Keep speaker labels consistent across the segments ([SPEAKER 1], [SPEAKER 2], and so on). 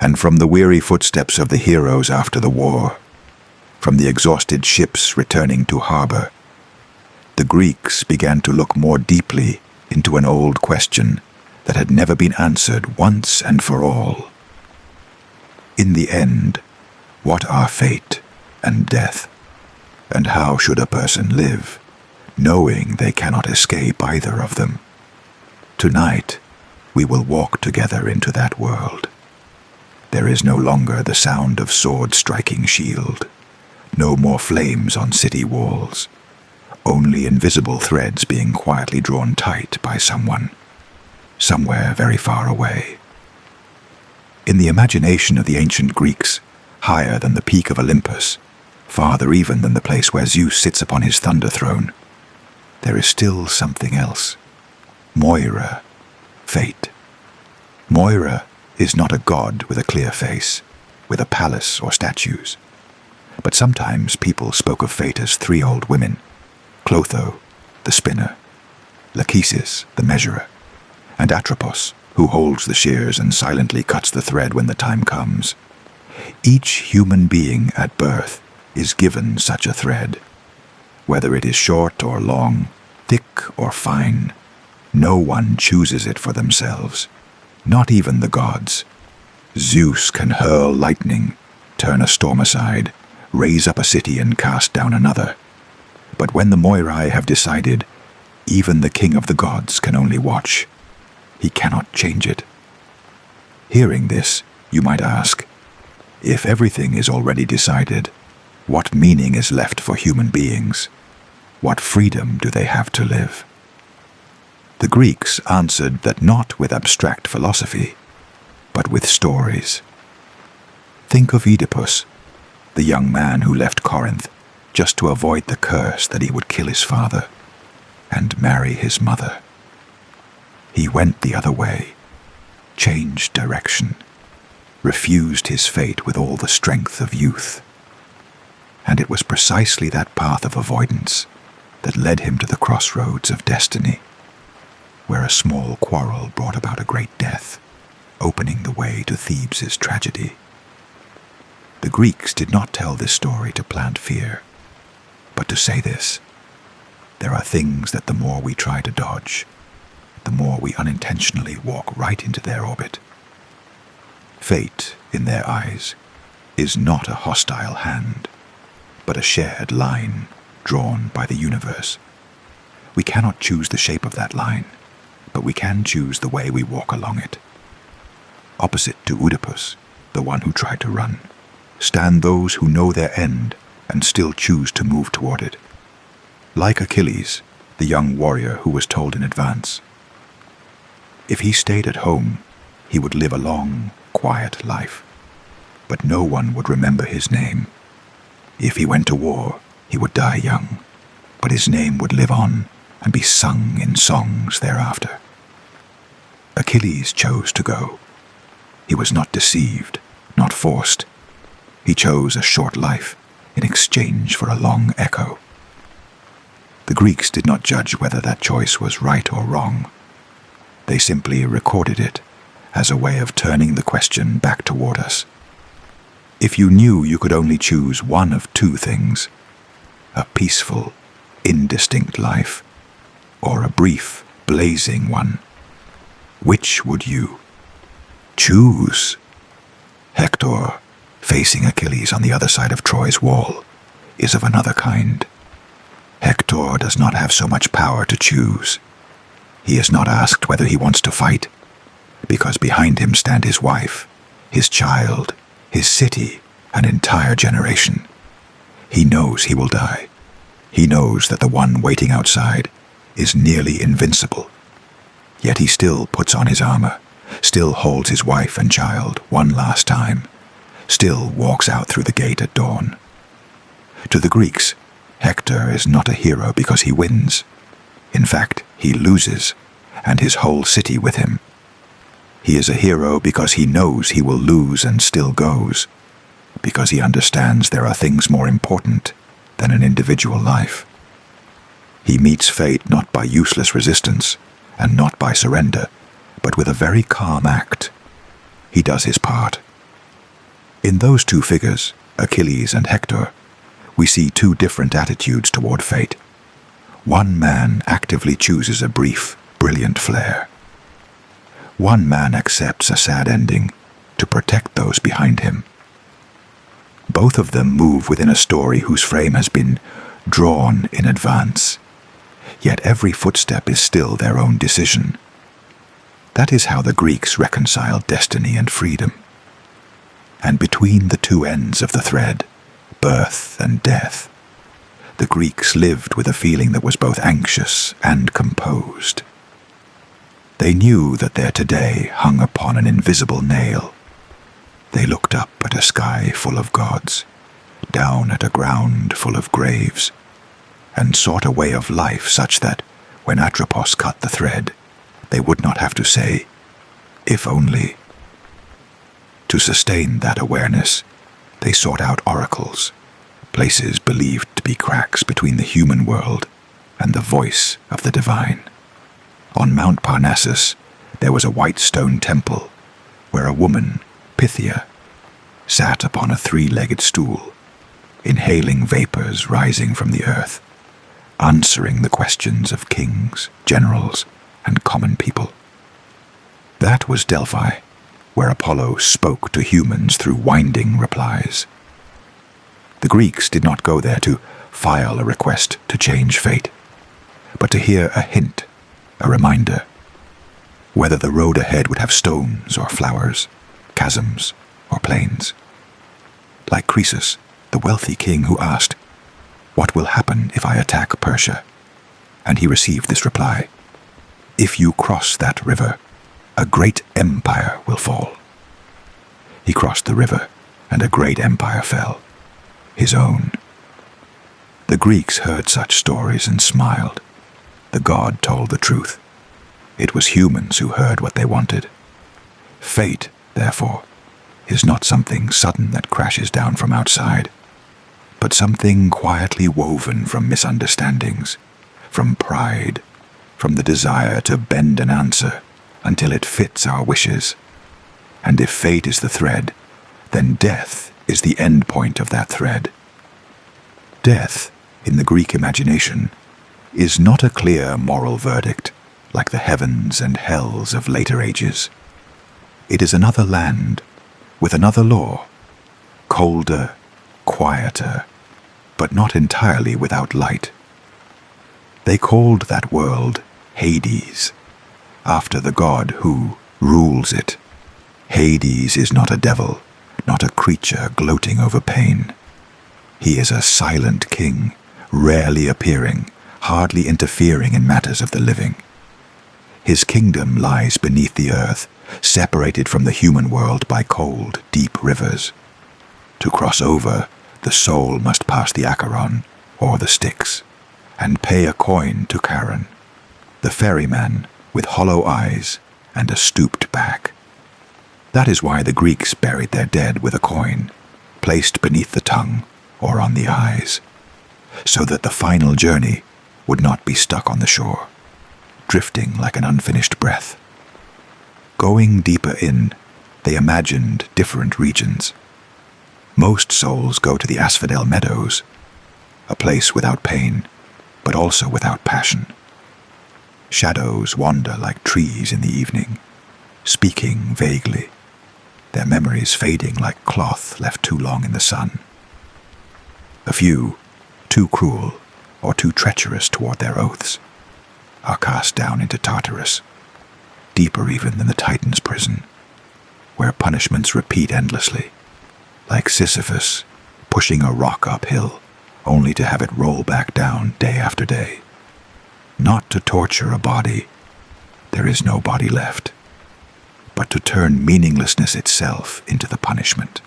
[SPEAKER 1] and from the weary footsteps of the heroes after the war, from the exhausted ships returning to harbor, the Greeks began to look more deeply into an old question that had never been answered once and for all. In the end, what are fate and death? And how should a person live, knowing they cannot escape either of them? Tonight, we will walk together into that world. There is no longer the sound of sword striking shield, no more flames on city walls, only invisible threads being quietly drawn tight by someone, somewhere very far away. In the imagination of the ancient Greeks, higher than the peak of Olympus, farther even than the place where Zeus sits upon his thunder throne, there is still something else. Moira, fate. Moira is not a god with a clear face, with a palace or statues. But sometimes people spoke of fate as three old women: Clotho, the spinner; Lachesis, the measurer; and Atropos, who holds the shears and silently cuts the thread when the time comes. Each human being at birth is given such a thread. Whether it is short or long, thick or fine, no one chooses it for themselves, not even the gods. Zeus can hurl lightning, turn a storm aside, raise up a city and cast down another. But when the Moirai have decided, even the king of the gods can only watch. He cannot change it. Hearing this, you might ask, if everything is already decided, what meaning is left for human beings? What freedom do they have to live? The Greeks answered that not with abstract philosophy, but with stories. Think of Oedipus, the young man who left Corinth just to avoid the curse that he would kill his father and marry his mother. He went the other way, changed direction, refused his fate with all the strength of youth. And it was precisely that path of avoidance that led him to the crossroads of destiny, where a small quarrel brought about a great death, opening the way to Thebes' tragedy. The Greeks did not tell this story to plant fear, but to say this: there are things that the more we try to dodge, the more we unintentionally walk right into their orbit. Fate, in their eyes, is not a hostile hand, but a shared line drawn by the universe. We cannot choose the shape of that line, but we can choose the way we walk along it. Opposite to Oedipus, the one who tried to run, stand those who know their end and still choose to move toward it. Like Achilles, the young warrior who was told in advance. If he stayed at home, he would live a long, quiet life, but no one would remember his name. If he went to war, he would die young, but his name would live on and be sung in songs thereafter. Achilles chose to go. He was not deceived, not forced. He chose a short life in exchange for a long echo. The Greeks did not judge whether that choice was right or wrong. They simply recorded it as a way of turning the question back toward us. If you knew you could only choose one of two things, a peaceful, indistinct life, or a brief, blazing one, which would you choose? Hector, facing Achilles on the other side of Troy's wall, is of another kind. Hector does not have so much power to choose. He is not asked whether he wants to fight, because behind him stand his wife, his child, his city, an entire generation. He knows he will die. He knows that the one waiting outside is nearly invincible. Yet he still puts on his armor, still holds his wife and child one last time, still walks out through the gate at dawn. To the Greeks, Hector is not a hero because he wins. In fact, he loses, and his whole city with him. He is a hero because he knows he will lose and still goes, because he understands there are things more important than an individual life. He meets fate not by useless resistance, and not by surrender, but with a very calm act. He does his part, In those two figures, Achilles and Hector, we see two different attitudes toward fate. One man actively chooses a brief, brilliant flare. One man accepts a sad ending to protect those behind him. Both of them move within a story whose frame has been drawn in advance, yet every footstep is still their own decision. That is how the Greeks reconciled destiny and freedom. And between the two ends of the thread, birth and death, the Greeks lived with a feeling that was both anxious and composed. They knew that their today hung upon an invisible nail. They looked up at a sky full of gods, down at a ground full of graves, and sought a way of life such that, when Atropos cut the thread, they would not have to say, "if only." To sustain that awareness, they sought out oracles, places believed to be cracks between the human world and the voice of the divine. On Mount Parnassus, there was a white stone temple where a woman, Pythia, sat upon a three-legged stool, inhaling vapors rising from the earth, answering the questions of kings, generals, and common people. That was Delphi, where Apollo spoke to humans through winding replies. The Greeks did not go there to file a request to change fate, but to hear a hint, a reminder, whether the road ahead would have stones or flowers, chasms or plains. Like Croesus, the wealthy king who asked, "What will happen if I attack Persia?" And he received this reply, "If you cross that river, a great empire will fall." He crossed the river, and a great empire fell, his own. The Greeks heard such stories and smiled. The god told the truth. It was humans who heard what they wanted. Fate, therefore, is not something sudden that crashes down from outside, but something quietly woven from misunderstandings, from pride, from the desire to bend an answer until it fits our wishes. And if fate is the thread, then death is the end point of that thread. Death, in the Greek imagination, is not a clear moral verdict like the heavens and hells of later ages. It is another land with another law, colder, quieter, but not entirely without light. They called that world Hades, after the god who rules it. Hades is not a devil, not a creature gloating over pain. He is a silent king, rarely appearing, hardly interfering in matters of the living. His kingdom lies beneath the earth, separated from the human world by cold, deep rivers. To cross over, the soul must pass the Acheron, or the Styx, and pay a coin to Charon, the ferryman with hollow eyes and a stooped back. That is why the Greeks buried their dead with a coin, placed beneath the tongue or on the eyes, so that the final journey would not be stuck on the shore, drifting like an unfinished breath. Going deeper in, they imagined different regions. Most souls go to the asphodel meadows, a place without pain, but also without passion. Shadows wander like trees in the evening, speaking vaguely, their memories fading like cloth left too long in the sun. A few, too cruel or too treacherous toward their oaths, are cast down into Tartarus, deeper even than the Titan's prison, where punishments repeat endlessly, like Sisyphus pushing a rock uphill, only to have it roll back down day after day. Not to torture a body, there is no body left, but to turn meaninglessness itself into the punishment.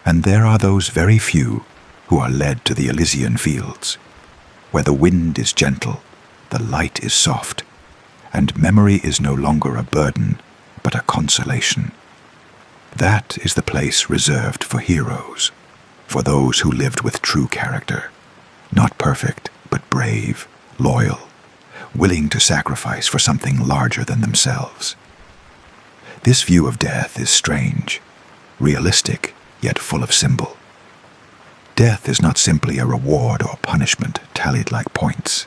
[SPEAKER 1] And there are those very few who are led to the Elysian fields, where the wind is gentle, the light is soft, and memory is no longer a burden, but a consolation. That is the place reserved for heroes, for those who lived with true character, not perfect, but brave, loyal, willing to sacrifice for something larger than themselves. This view of death is strange, realistic, yet full of symbol. Death is not simply a reward or punishment tallied like points.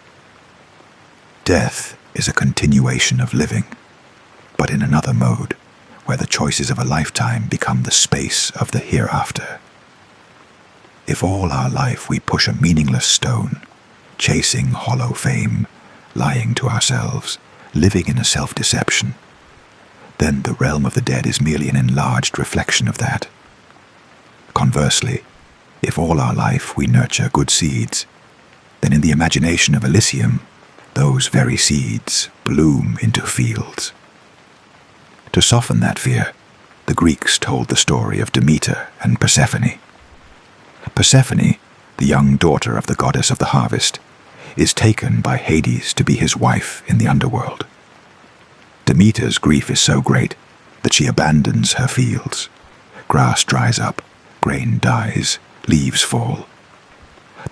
[SPEAKER 1] Death is a continuation of living, but in another mode, where the choices of a lifetime become the space of the hereafter. If all our life we push a meaningless stone, chasing hollow fame, lying to ourselves, living in a self-deception, then the realm of the dead is merely an enlarged reflection of that. Conversely, if all our life we nurture good seeds, then in the imagination of Elysium, those very seeds bloom into fields. To soften that fear, the Greeks told the story of Demeter and Persephone. Persephone, the young daughter of the goddess of the harvest, is taken by Hades to be his wife in the underworld. Demeter's grief is so great that she abandons her fields. Grass dries up, grain dies, leaves fall.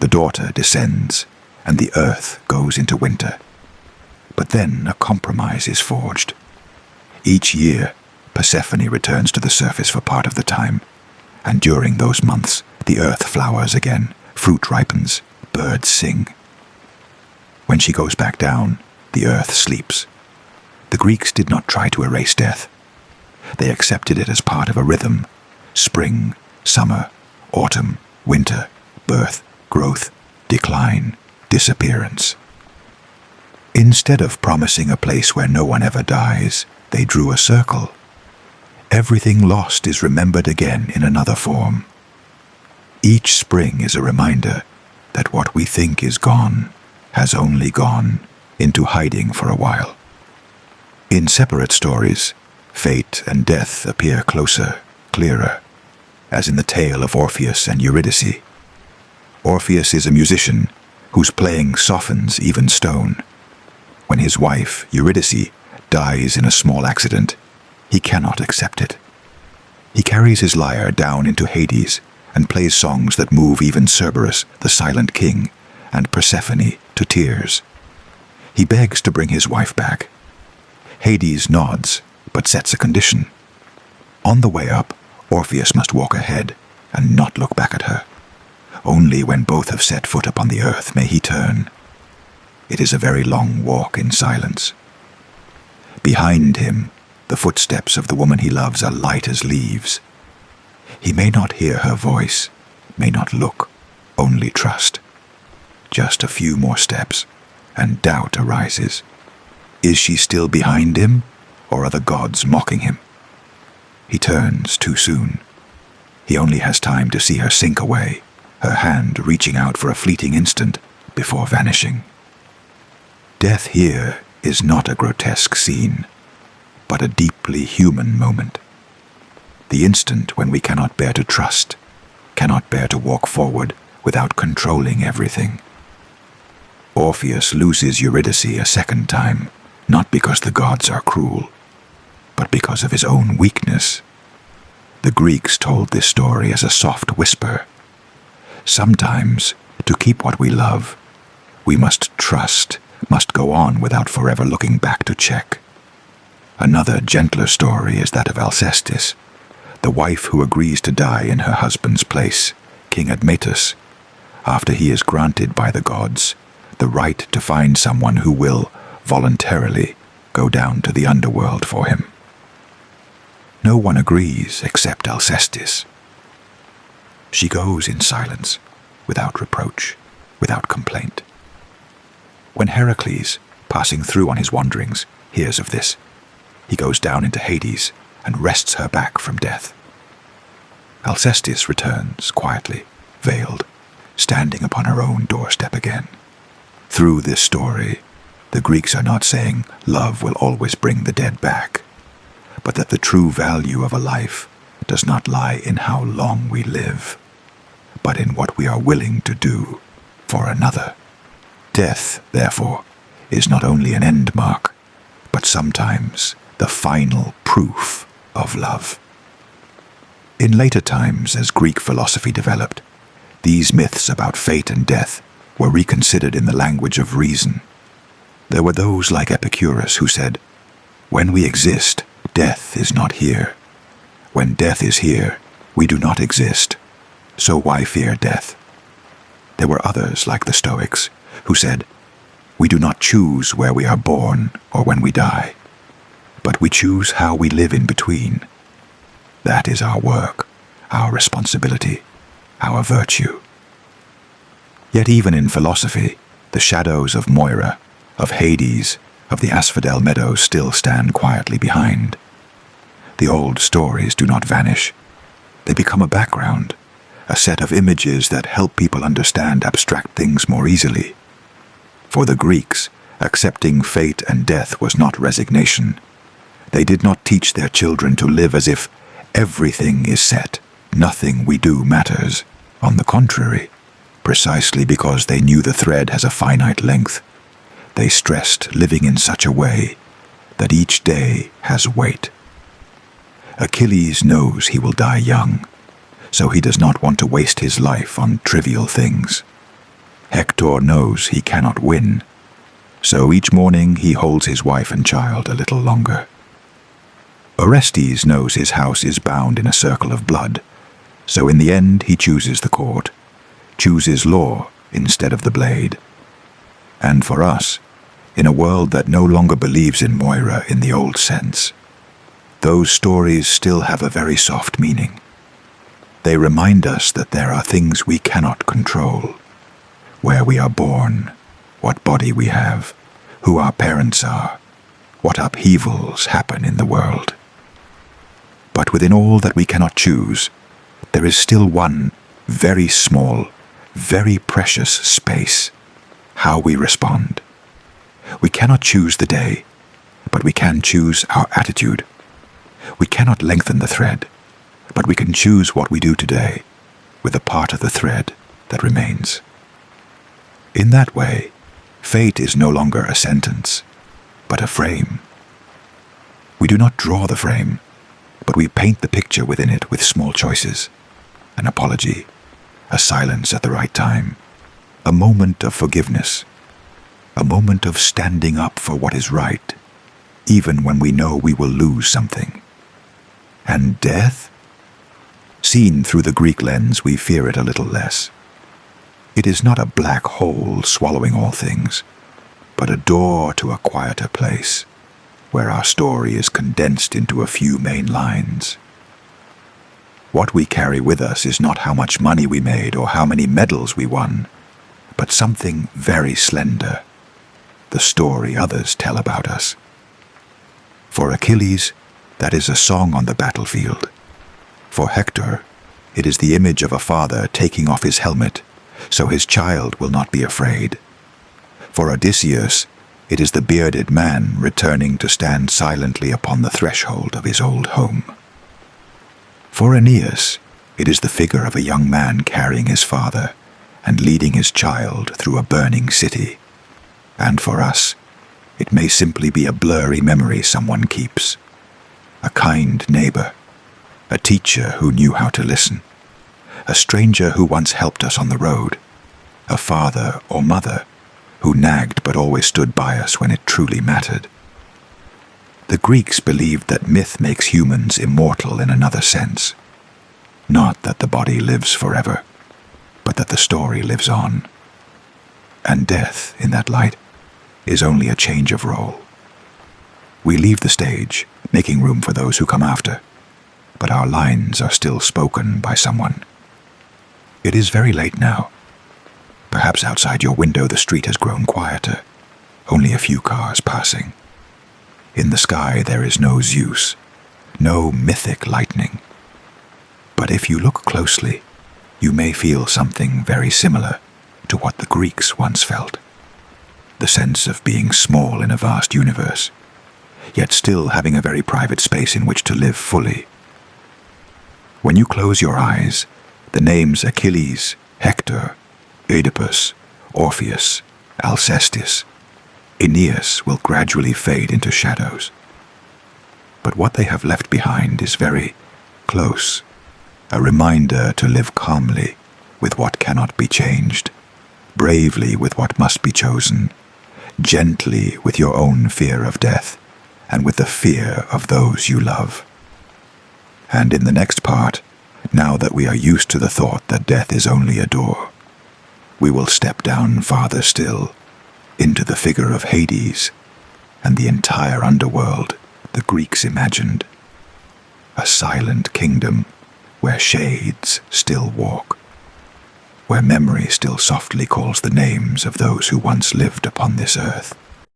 [SPEAKER 1] The daughter descends, and the earth goes into winter. But then a compromise is forged. Each year, Persephone returns to the surface for part of the time, and during those months, the earth flowers again, fruit ripens, birds sing. When she goes back down, the earth sleeps. The Greeks did not try to erase death. They accepted it as part of a rhythm: spring, summer, autumn, winter, birth, growth, decline, disappearance. Instead of promising a place where no one ever dies, they drew a circle. Everything lost is remembered again in another form. Each spring is a reminder that what we think is gone has only gone into hiding for a while. In separate stories, fate and death appear closer, clearer, as in the tale of Orpheus and Eurydice. Orpheus is a musician whose playing softens even stone. When his wife, Eurydice, dies in a small accident, he cannot accept it. He carries his lyre down into Hades and plays songs that move even Cerberus, the silent king, and Persephone to tears. He begs to bring his wife back. Hades nods, but sets a condition. On the way up, Orpheus must walk ahead and not look back at her. Only when both have set foot upon the earth may he turn. It is a very long walk in silence. Behind him, the footsteps of the woman he loves are light as leaves. He may not hear her voice, may not look, only trust. Just a few more steps, and doubt arises. Is she still behind him, or are the gods mocking him? He turns too soon. He only has time to see her sink away, her hand reaching out for a fleeting instant before vanishing. Death here is not a grotesque scene, but a deeply human moment. The instant when we cannot bear to trust, cannot bear to walk forward without controlling everything. Orpheus loses Eurydice a second time, not because the gods are cruel, but because of his own weakness. The Greeks told this story as a soft whisper. Sometimes, to keep what we love, we must trust, must go on without forever looking back to check. Another gentler story is that of Alcestis, the wife who agrees to die in her husband's place, King Admetus, after he is granted by the gods the right to find someone who will, voluntarily, go down to the underworld for him. No one agrees except Alcestis. She goes in silence, without reproach, without complaint. When Heracles, passing through on his wanderings, hears of this, he goes down into Hades and wrests her back from death. Alcestis returns quietly, veiled, standing upon her own doorstep again. Through this story, the Greeks are not saying love will always bring the dead back, but that the true value of a life does not lie in how long we live, but in what we are willing to do for another. Death, therefore, is not only an end mark, but sometimes the final proof of love. In later times, as Greek philosophy developed, these myths about fate and death were reconsidered in the language of reason. There were those like Epicurus who said, "When we exist, death is not here. When death is here, We do not exist, so why fear death? There were others like the Stoics who said, we do not choose where we are born or when we die, but we choose how we live in between. That is our work, our responsibility, our virtue. Yet even in philosophy, the shadows of Moira, of Hades, of the asphodel meadows still stand quietly behind. The old stories do not vanish. They become a background, a set of images that help people understand abstract things more easily. For the Greeks, accepting fate and death was not resignation. They did not teach their children to live as if everything is set, nothing we do matters. On the contrary, precisely because they knew the thread has a finite length, they stressed living in such a way that each day has weight. Achilles knows he will die young, so he does not want to waste his life on trivial things. Hector knows he cannot win, so each morning he holds his wife and child a little longer. Orestes knows his house is bound in a circle of blood, so in the end he chooses the court, chooses law instead of the blade. And for us, in a world that no longer believes in Moira in the old sense, those stories still have a very soft meaning. They remind us that there are things we cannot control. Where we are born, what body we have, who our parents are, what upheavals happen in the world. But within all that we cannot choose, there is still one very small, very precious space: how we respond. We cannot choose the day, but we can choose our attitude. We cannot lengthen the thread, but we can choose what we do today with a part of the thread that remains. In that way, fate is no longer a sentence, but a frame. We do not draw the frame, but we paint the picture within it with small choices: an apology, a silence at the right time, a moment of forgiveness, a moment of standing up for what is right, even when we know we will lose something. And death? Seen through the Greek lens, we fear it a little less. It is not a black hole swallowing all things, but a door to a quieter place, where our story is condensed into a few main lines. What we carry with us is not how much money we made or how many medals we won, but something very slender: the story others tell about us. For Achilles, that is a song on the battlefield. For Hector, it is the image of a father taking off his helmet so his child will not be afraid. For Odysseus, it is the bearded man returning to stand silently upon the threshold of his old home. For Aeneas, it is the figure of a young man carrying his father and leading his child through a burning city. And for us, it may simply be a blurry memory someone keeps, a kind neighbor, a teacher who knew how to listen, a stranger who once helped us on the road, a father or mother who nagged but always stood by us when it truly mattered. The Greeks believed that myth makes humans immortal in another sense. Not that the body lives forever, but that the story lives on. And death, in that light, is only a change of role. We leave the stage, making room for those who come after, but our lines are still spoken by someone. It is very late now. Perhaps outside your window the street has grown quieter, only a few cars passing. In the sky there is no Zeus, no mythic lightning. But if you look closely, you may feel something very similar to what the Greeks once felt. The sense of being small in a vast universe, yet still having a very private space in which to live fully. When you close your eyes, the names Achilles, Hector, Oedipus, Orpheus, Alcestis, Aeneas will gradually fade into shadows. But what they have left behind is very close, a reminder to live calmly with what cannot be changed, bravely with what must be chosen, gently with your own fear of death, and with the fear of those you love. And in the next part, Now that we are used to the thought that death is only a door, we will step down farther still, into the figure of Hades and the entire underworld the Greeks imagined. A silent kingdom where shades still walk, where memory still softly calls the names of those who once lived upon this earth.